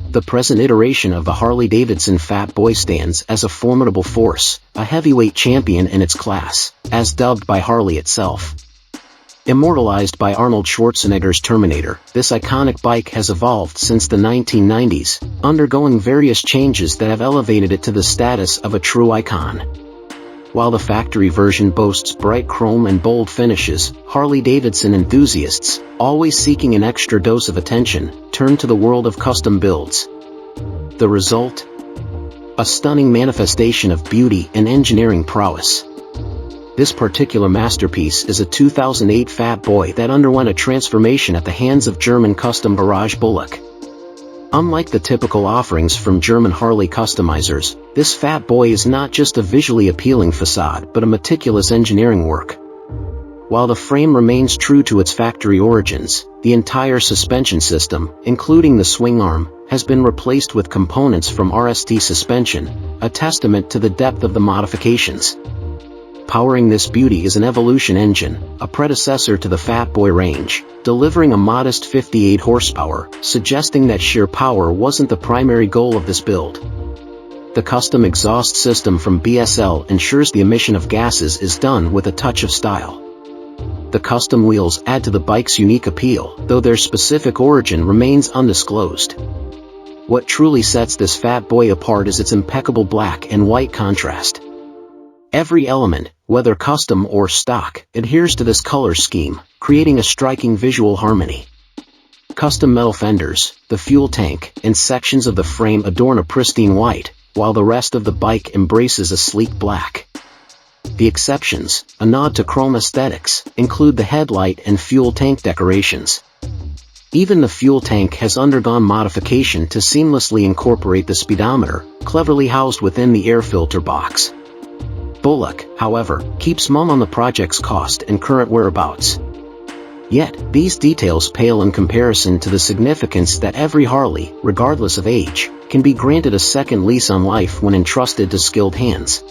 The present iteration of the Harley-Davidson Fat Boy stands as a formidable force, a heavyweight champion in its class, as dubbed by Harley itself. Immortalized by Arnold Schwarzenegger's Terminator, this iconic bike has evolved since the 1990s, undergoing various changes that have elevated it to the status of a true icon. While the factory version boasts bright chrome and bold finishes, Harley-Davidson enthusiasts, always seeking an extra dose of attention, turn to the world of custom builds. The result? A stunning manifestation of beauty and engineering prowess. This particular masterpiece is a 2008 Fat Boy that underwent a transformation at the hands of German custom garage Bullock. Unlike the typical offerings from German Harley customizers, this Fat Boy is not just a visually appealing facade but a meticulous engineering work. While the frame remains true to its factory origins, the entire suspension system, including the swing arm, has been replaced with components from RST suspension, a testament to the depth of the modifications. Powering this beauty is an Evolution engine, a predecessor to the Fat Boy range, delivering a modest 58 horsepower, suggesting that sheer power wasn't the primary goal of this build. The custom exhaust system from BSL ensures the emission of gases is done with a touch of style. The custom wheels add to the bike's unique appeal, though their specific origin remains undisclosed. What truly sets this Fat Boy apart is its impeccable black and white contrast. Every element, whether custom or stock, adheres to this color scheme, creating a striking visual harmony. Custom metal fenders, the fuel tank, and sections of the frame adorn a pristine white, while the rest of the bike embraces a sleek black. The exceptions, a nod to chrome aesthetics, include the headlight and fuel tank decorations. Even the fuel tank has undergone modification to seamlessly incorporate the speedometer, cleverly housed within the air filter box. Bullock, however, keeps mum on the project's cost and current whereabouts. Yet, these details pale in comparison to the significance that every Harley, regardless of age, can be granted a second lease on life when entrusted to skilled hands.